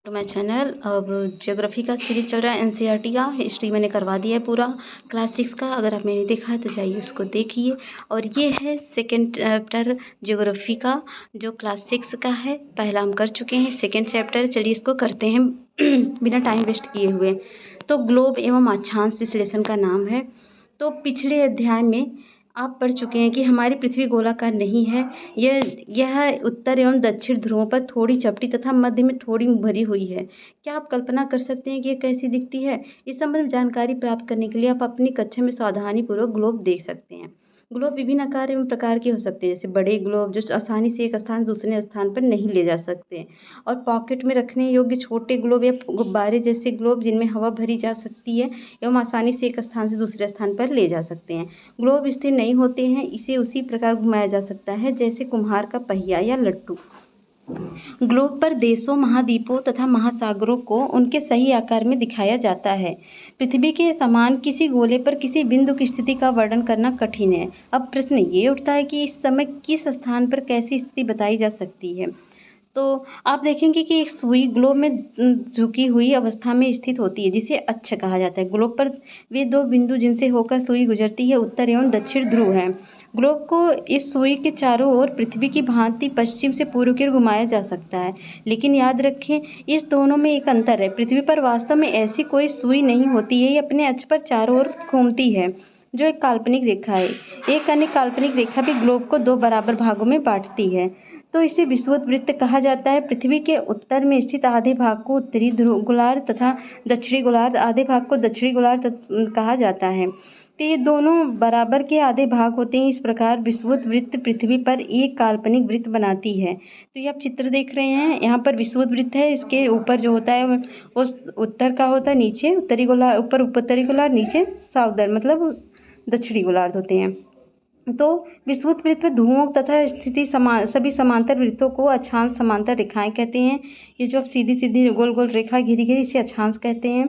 To my channel. अब geography का series चल रहा है, एनसीईआरटी का। हिस्ट्री मैंने करवा दिया है पूरा क्लास 6 का। अगर आपने नहीं देखा है तो जाइए उसको देखिए। और ये है सेकंड चैप्टर ज्योग्राफी का जो क्लास 6 का है। पहला हम कर चुके हैं, सेकंड चैप्टर। चलिए इसको करते हैं बिना टाइम वेस्ट किए हुए। तो ग्लोब एवं अक्षांश इस लेसन का नाम है। तो पिछले अध्याय में आप पढ़ चुके हैं कि हमारी पृथ्वी गोलाकार नहीं है। यह उत्तर एवं दक्षिण ध्रुवों पर थोड़ी चपटी तथा मध्य में थोड़ी भरी हुई है। क्या आप कल्पना कर सकते हैं कि यह कैसी दिखती है? इस संबंध में जानकारी प्राप्त करने के लिए आप अपनी कक्षा में सावधानीपूर्वक ग्लोब देख सकते हैं। ग्लोब विभिन्न आकार एवं प्रकार के हो सकते हैं, जैसे बड़े ग्लोब जो आसानी से एक स्थान से दूसरे स्थान पर नहीं ले जा सकते, और पॉकेट में रखने योग्य छोटे ग्लोब या गुब्बारे जैसे ग्लोब जिनमें हवा भरी जा सकती है एवं आसानी से एक स्थान से दूसरे स्थान पर ले जा सकते हैं। ग्लोब स्थिर नहीं होते हैं, इसे उसी प्रकार घुमाया जा सकता है जैसे कुम्हार का पहिया या लट्टू। ग्लोब पर देशों, महाद्वीपों तथा महासागरों को उनके सही आकार में दिखाया जाता है। पृथ्वी के समान किसी गोले पर किसी बिंदु की स्थिति का वर्णन करना कठिन है। अब प्रश्न ये उठता है कि इस समय किस स्थान पर कैसी स्थिति बताई जा सकती है। तो आप देखेंगे कि एक सुई ग्लोब में झुकी हुई अवस्था में स्थित होती है, जिसे अक्ष कहा जाता है। ग्लोब पर वे दो बिंदु जिनसे होकर सुई गुजरती है उत्तर एवं दक्षिण ध्रुव है। ग्लोब को इस सुई के चारों ओर पृथ्वी की भांति पश्चिम से पूर्व की ओर घुमाया जा सकता है, लेकिन याद रखें इस दोनों में एक अंतर है। पृथ्वी पर वास्तव में ऐसी कोई सुई नहीं होती है, ये अपने अक्ष पर चारों ओर घूमती है, जो एक काल्पनिक रेखा है। एक अन्य काल्पनिक रेखा भी ग्लोब को दो बराबर भागों में बांटती है, तो इसे विषुवत वृत्त कहा जाता है। पृथ्वी के उत्तर में स्थित आधे भाग को उत्तरी ध्रुव गोलार्ध तथा दक्षिणी गोलार्ध, आधे भाग को दक्षिणी गोलार्ध कहा जाता है। तो ये दोनों बराबर के आधे भाग होते हैं। इस प्रकार विषुवत वृत्त पृथ्वी पर एक काल्पनिक वृत्त बनाती है। तो ये आप चित्र देख रहे हैं, यहाँ पर विषुवत वृत्त है। इसके ऊपर जो होता है वो उत्तर का होता है, नीचे उत्तरी गोलार्ध, ऊपर उत्तरी गोलार्ध, नीचे साउदर्न मतलब दक्षिणी गोलार्ध होते हैं। तो विषुवत वृत्त में ध्रुवों तथा स्थिति सभी समांतर वृत्तों को अक्षांश समांतर रेखाएं कहते हैं। ये जो सीधी सीधी गोल गोल रेखा घिरी गई इसे अक्षांश कहते हैं।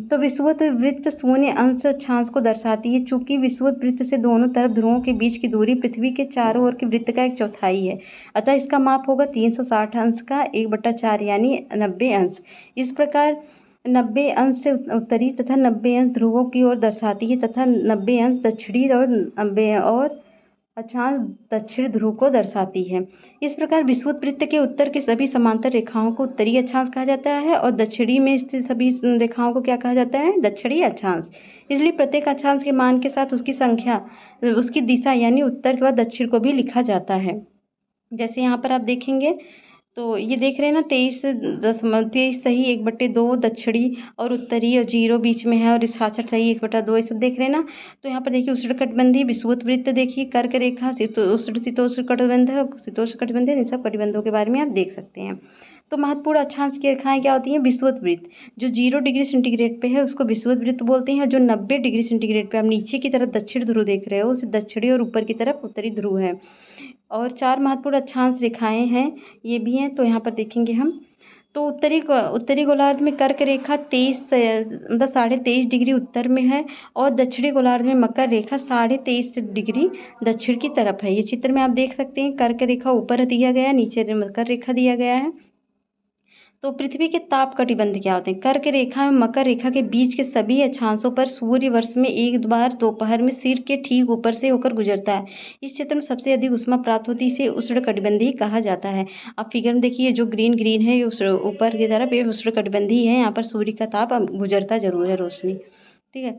तो विषुवत वृत्त शून्य अंश अक्षांश को दर्शाती है। चूंकि विषुवत वृत्त से दोनों तरफ ध्रुवों के बीच की दूरी पृथ्वी के चारों ओर के वृत्त का 1/4 है, अतः इसका माप होगा 360 अंश का 1/4 यानी 90 अंश। इस प्रकार 90 अंश से उत्तरी तथा 90 अंश ध्रुवों की ओर दर्शाती है तथा 90 अंश दक्षिणी और 90 और अक्षांश दक्षिण ध्रुव को दर्शाती है। इस प्रकार विषुवत वृत्त के उत्तर के सभी समांतर रेखाओं को उत्तरी अक्षांश कहा जाता है और दक्षिणी में स्थित सभी रेखाओं को क्या कहा जाता है? दक्षिणी अक्षांश। इसलिए प्रत्येक अक्षांश के मान के साथ उसकी संख्या, उसकी दिशा यानी उत्तर व दक्षिण को भी लिखा जाता है। जैसे यहाँ पर आप देखेंगे तो ये देख रहे हैं ना, 23 सही 1/2 दक्षिणी और उत्तरी और 0 बीच में है, और 66 सही 1/2 ये सब देख रहे हैं ना। तो यहाँ पर देखिए उष्णकटिबंधीय विषुवत वृत्त देखिए, कर्क रेखा, शीतोष्ण कटिबंध, इन सब कटिबंधों के बारे में आप देख सकते हैं। तो महत्वपूर्ण अक्षांश की रेखाएं क्या होती हैं? विषुवत वृत्त जो 0 डिग्री सेंटीग्रेड पे है उसको विषुवत वृत्त बोलते हैं। जो 90 डिग्री सेंटीग्रेड पे आप नीचे की तरफ दक्षिण ध्रुव देख रहे हो उसे दक्षिणी और ऊपर की तरफ उत्तरी ध्रुव है। और 4 महत्वपूर्ण अक्षांश रेखाएं हैं, ये भी हैं, तो यहाँ पर देखेंगे हम। तो उत्तरी गोलार्ध में कर्क रेखा 23 मतलब 23.5 डिग्री उत्तर में है, और दक्षिणी गोलार्ध में मकर रेखा 23.5 डिग्री दक्षिण की तरफ है। ये चित्र में आप देख सकते हैं, कर्क रेखा ऊपर दिया गया है, नीचे मकर रेखा दिया गया है। तो पृथ्वी के ताप कटिबंध क्या होते हैं? कर्क रेखा एवं मकर रेखा के बीच के सभी अक्षांशों पर सूर्य वर्ष में एक बार दोपहर में सिर के ठीक ऊपर से होकर गुजरता है। इस क्षेत्र में सबसे अधिक ऊष्मा प्राप्त होती है, इसे उष्णकटिबंधीय कहा जाता है। आप फिगर में देखिए, जो ग्रीन ग्रीन है ये ऊपर की तरफ ये उष्णकटिबंधीय है, यहाँ पर सूर्य का ताप गुजरता जरूर है, रोशनी, ठीक है।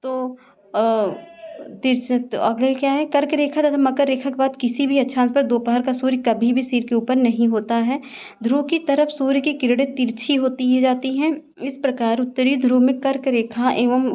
तो तो अगले क्या है? कर्क रेखा तथा मकर रेखा के बाद किसी भी अक्षांश पर दोपहर का सूर्य कभी भी सिर के ऊपर नहीं होता है। ध्रुव की तरफ सूर्य की किरणें तिरछी होती जाती हैं। इस प्रकार उत्तरी ध्रुव में कर्क रेखा एवं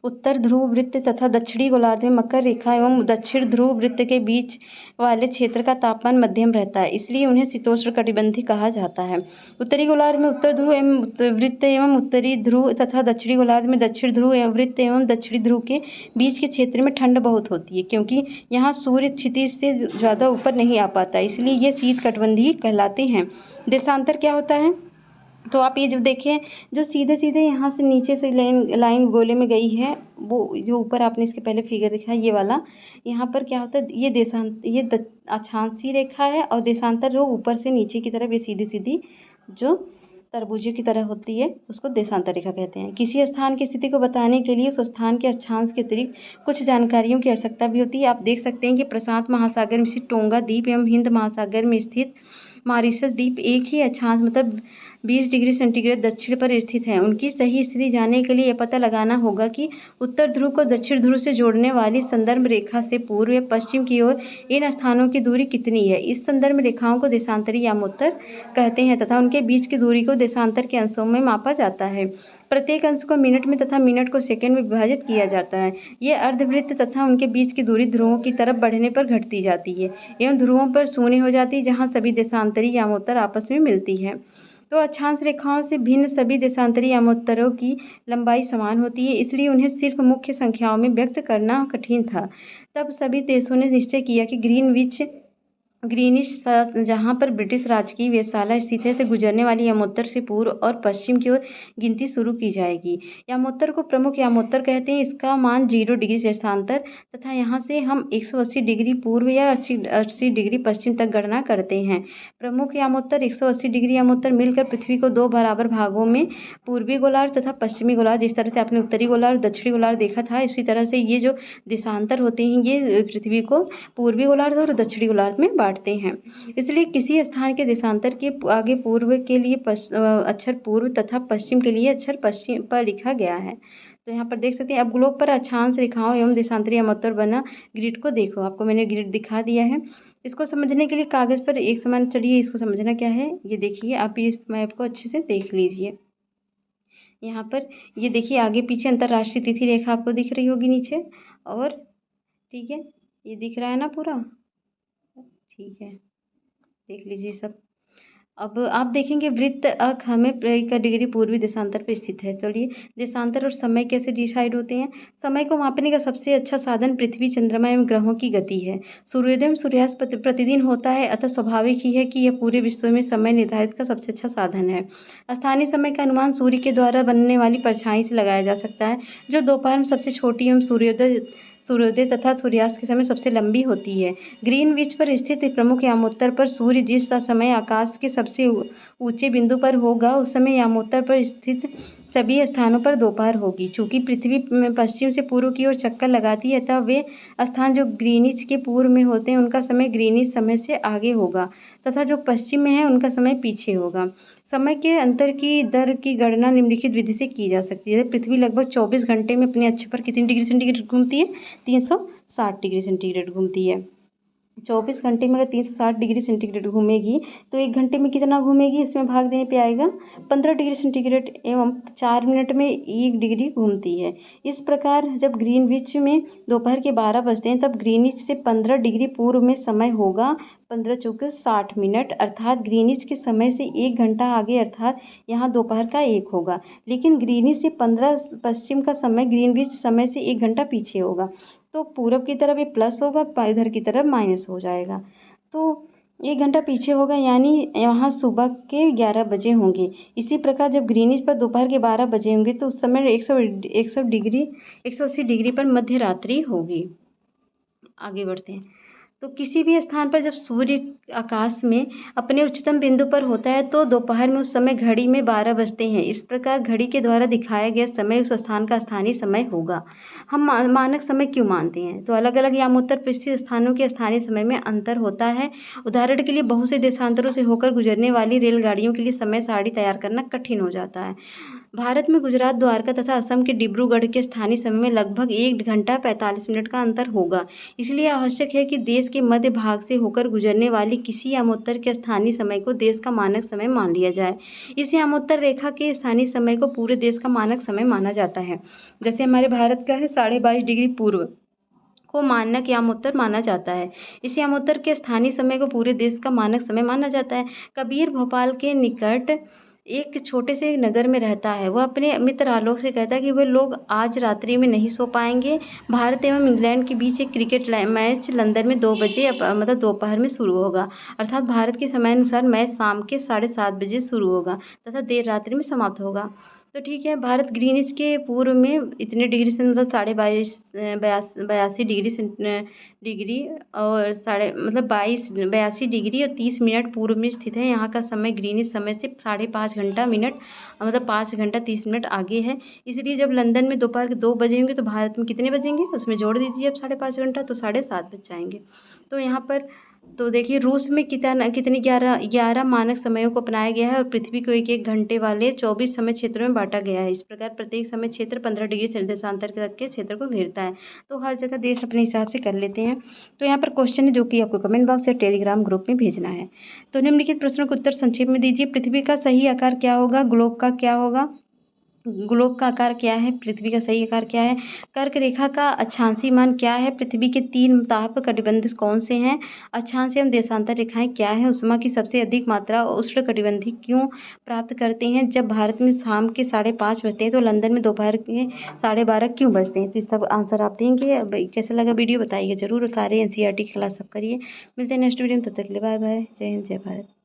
उत्तर ध्रुव वृत्त तथा दक्षिणी गोलार्ध में मकर रेखा एवं दक्षिण ध्रुव वृत्त के बीच वाले क्षेत्र का तापमान मध्यम रहता है, इसलिए उन्हें शीतोष्ण कटिबंधीय कहा जाता है। उत्तरी गोलार्ध में उत्तर ध्रुव एवं वृत्त एवं उत्तरी ध्रुव तथा दक्षिणी गोलार्ध में दक्षिण ध्रुव एवं वृत्त एवं दक्षिणी ध्रुव के बीच के क्षेत्र में ठंड बहुत होती है, क्योंकि यहाँ सूर्य क्षितिज से ज़्यादा ऊपर नहीं आ पाता, इसलिए ये शीत कटिबंधीय कहलाते हैं। देशांतर क्या होता है? तो आप ये जब देखें, जो सीधे सीधे यहाँ से नीचे से लाइन गोले में गई है, वो जो ऊपर आपने इसके पहले फिगर देखा है ये वाला, यहाँ पर क्या होता है? ये अक्षांशीय रेखा है, और देशांतर जो ऊपर से नीचे की तरफ ये सीधी सीधी जो तरबूजे की तरह होती है, उसको देशांतर रेखा कहते हैं। किसी स्थान की स्थिति को बताने के लिए उस स्थान के अक्षांश के अतिरिक्त कुछ जानकारियों की आवश्यकता भी होती है। आप देख सकते हैं कि प्रशांत महासागर में स्थित टोंगा द्वीप एवं हिंद महासागर में स्थित मॉरिशस द्वीप एक ही अक्षांश मतलब 20 डिग्री सेंटीग्रेड दक्षिण पर स्थित है। उनकी सही स्थिति जानने के लिए यह पता लगाना होगा कि उत्तर ध्रुव को दक्षिण ध्रुव से जोड़ने वाली संदर्भ रेखा से पूर्व या पश्चिम की ओर इन स्थानों की दूरी कितनी है। इस संदर्भ रेखाओं को देशांतरी यामोत्तर कहते हैं तथा उनके बीच की दूरी को देशांतर के अंशों में मापा जाता है। प्रत्येक अंश को मिनट में तथा मिनट को सेकंड में विभाजित किया जाता है। ये अर्धवृत्त तथा उनके बीच की दूरी ध्रुवों की तरफ बढ़ने पर घटती जाती है एवं ध्रुवों पर शून्य हो जाती है, जहाँ सभी देशांतरी यामोत्तर आपस में मिलती है। तो अक्षांश रेखाओं से भिन्न सभी देशांतरी यामोत्तरों की लंबाई समान होती है, इसलिए उन्हें सिर्फ मुख्य संख्याओं में व्यक्त करना कठिन था। तब सभी देशों ने निश्चय किया कि ग्रीनिच जहाँ पर ब्रिटिश राज की वेधशाला स्थित है से गुजरने वाली यामोत्तर से पूर्व और पश्चिम की ओर गिनती शुरू की जाएगी। यामोत्तर को प्रमुख यामोत्तर कहते हैं। इसका मान 0 डिग्री देशांतर तथा यहाँ से हम 180 डिग्री पूर्व या 80 डिग्री पश्चिम तक गणना करते हैं। प्रमुख यामोत्तर 180 डिग्री यामोत्तर मिलकर पृथ्वी को 2 बराबर भागों में पूर्वी गोलार्ध तथा पश्चिमी गोलार्ध, जिस तरह से आपने उत्तरी गोलार्ध दक्षिणी गोलार्ध देखा था, इसी तरह से ये जो देशांतर होते हैं ये पृथ्वी को पूर्वी गोलार्ध और दक्षिणी गोलार्ध में बांटते हैं। इसलिए किसी स्थान के देशांतर के आगे पूर्व के लिए अक्षर पूर्व तथा पश्चिम के लिए अक्षर पश्चिम पर लिखा गया है। तो यहाँ पर देख सकते हैं। अब ग्लोब पर अक्षांश रेखाओं एवं देशांतरी यामोत्तर बना ग्रिड को देखो। आपको मैंने ग्रिड दिखा दिया है। इसको समझने के लिए कागज़ पर एक समान चढ़िए। इसको समझना क्या है ये देखिए, आप इस मैप को अच्छे से देख लीजिए। यहाँ पर ये देखिए आगे पीछे अंतर्राष्ट्रीय तिथि रेखा आपको दिख रही होगी नीचे, और ठीक है ये दिख रहा है ना पूरा, ठीक है देख लीजिए सब। अब आप देखेंगे वृत्त अक्ष हमें 1 डिग्री पूर्वी देशांतर पर स्थित है। चलिए देशांतर और समय कैसे डिसाइड होते हैं। समय को मापने का सबसे अच्छा साधन पृथ्वी, चंद्रमा एवं ग्रहों की गति है। सूर्योदय एवं सूर्यास्त प्रतिदिन होता है, अतः स्वाभाविक ही है कि यह पूरे विश्व में समय निर्धारित का सबसे अच्छा साधन है। स्थानीय समय का अनुमान सूर्य के द्वारा बनने वाली परछाई से लगाया जा सकता है, जो दोपहर में सबसे छोटी एवं सूर्योदय तथा सूर्यास्त के समय सबसे लंबी होती है। ग्रीनविच पर स्थित प्रमुख यामोत्तर पर सूर्य जिस समय आकाश के सबसे ऊंचे बिंदु पर होगा उस समय यामोत्तर पर स्थित सभी स्थानों पर दोपहर होगी। चूँकि पृथ्वी में पश्चिम से पूर्व की ओर चक्कर लगाती है, अतः वे स्थान जो ग्रीनिच के पूर्व में होते हैं उनका समय ग्रीनिच समय से आगे होगा तथा जो पश्चिम में है उनका समय पीछे होगा। समय के अंतर की दर की गणना निम्नलिखित विधि से की जा सकती है। पृथ्वी लगभग 24 घंटे में अपने अक्ष पर कितनी डिग्री सेंटीग्रेड घूमती है? 360 डिग्री सेंटीग्रेड घूमती है। 24 घंटे में अगर 360 डिग्री सेंटीग्रेड घूमेगी तो 1 घंटे में कितना घूमेगी, इसमें भाग देने पे आएगा 15 डिग्री सेंटीग्रेड एवं 4 मिनट में 1 डिग्री घूमती है। इस प्रकार जब ग्रीनविच में दोपहर के 12 बजते हैं तब ग्रीनिच से 15 डिग्री पूर्व में समय होगा 15 चौके 60 मिनट, अर्थात ग्रीनिच के समय से 1 घंटा आगे, अर्थात यहाँ दोपहर का 1 होगा। लेकिन ग्रीनिच से 15 पश्चिम का समय ग्रीनविच समय से 1 घंटा पीछे होगा, तो पूरब की तरफ ये प्लस होगा, इधर की तरफ माइनस हो जाएगा, तो 1 घंटा पीछे होगा, यानी यहाँ सुबह के 11 बजे होंगे। इसी प्रकार जब ग्रीनिच पर दोपहर के 12 बजे होंगे तो उस समय 180 डिग्री पर मध्य रात्रि होगी। आगे बढ़ते हैं। तो किसी भी स्थान पर जब सूर्य आकाश में अपने उच्चतम बिंदु पर होता है तो दोपहर में उस समय घड़ी में 12 बजते हैं। इस प्रकार घड़ी के द्वारा दिखाया गया समय उस स्थान का स्थानीय समय होगा। हम मानक समय क्यों मानते हैं? तो अलग अलग यामोत्तर पर स्थित स्थानों के स्थानीय समय में अंतर होता है। उदाहरण के लिए बहुत से देशांतरों से होकर गुजरने वाली रेलगाड़ियों के लिए समय सारणी तैयार करना कठिन हो जाता है। भारत में गुजरात, द्वारका तथा असम के डिब्रूगढ़ के स्थानीय समय में लगभग 1 घंटा 45 मिनट का अंतर होगा। इसलिए आवश्यक है कि देश के मध्य भाग से होकर गुजरने वाली किसी यामोत्तर के स्थानीय समय को देश का मानक समय मान लिया जाए। इस यामोत्तर रेखा के स्थानीय समय को पूरे देश का मानक समय माना जाता है। जैसे हमारे भारत का है 22.5 डिग्री पूर्व को मानक यामोत्तर माना जाता है। इस यामोत्तर के स्थानीय समय को पूरे देश का मानक समय माना जाता है। कबीर भोपाल के निकट एक छोटे से नगर में रहता है। वह अपने मित्र आलोक से कहता है कि वे लोग आज रात्रि में नहीं सो पाएंगे। भारत एवं इंग्लैंड के बीच एक क्रिकेट मैच लंदन में 2 बजे मतलब दोपहर में शुरू होगा, अर्थात भारत के समय अनुसार मैच शाम के 7:30 बजे शुरू होगा तथा देर रात्रि में समाप्त होगा। तो ठीक है, भारत ग्रीनिच के पूर्व में इतने डिग्री से मतलब 82 डिग्री और 82 डिग्री और 30 मिनट पूर्व में स्थित है। यहाँ का समय ग्रीनिच समय से 5.5 घंटा मिनट मतलब 5 घंटा 30 मिनट आगे है। इसलिए जब लंदन में दोपहर के 2 बजे होंगे तो भारत में कितने बजेंगे, उसमें जोड़ दीजिए अब 5.5 घंटा, तो 7:30 बज जाएंगे। तो यहाँ पर तो देखिए रूस में कितने 11 मानक समयों को अपनाया गया है और पृथ्वी को 1-1 घंटे वाले 24 समय क्षेत्रों में बांटा गया है। इस प्रकार प्रत्येक समय क्षेत्र 15 डिग्री देशांतर तक के क्षेत्र को घेरता है। तो हर जगह देश अपने हिसाब से कर लेते हैं। तो यहाँ पर क्वेश्चन है जो कि आपको कमेंट बॉक्स या टेलीग्राम ग्रुप में भेजना है। तो निम्नलिखित प्रश्नों का उत्तर संक्षेप में दीजिए। पृथ्वी का सही आकार क्या होगा, ग्लोब का क्या होगा, ग्लोब का आकार क्या है, पृथ्वी का सही आकार क्या है, कर्क रेखा का अक्षांशीय मान क्या है, पृथ्वी के 3 ताप कटिबंध कौन से हैं, अक्षांश एवं देशांतर रेखाएं क्या है, उष्मा की सबसे अधिक मात्रा उष्ण कटिबंधी क्यों प्राप्त करते हैं, जब भारत में शाम के 5:30 बजते हैं तो लंदन में दोपहर के 12:30 क्यों बजते हैं। तो इस सब आंसर आप देंगे। अब कैसा लगा वीडियो बताइए ज़रूर, और सारे NCERT की क्लास सब करिए। मिलते हैं नेक्स्ट वीडियो में, तब तक के लिए बाय बाय, जय हिंद जय भारत।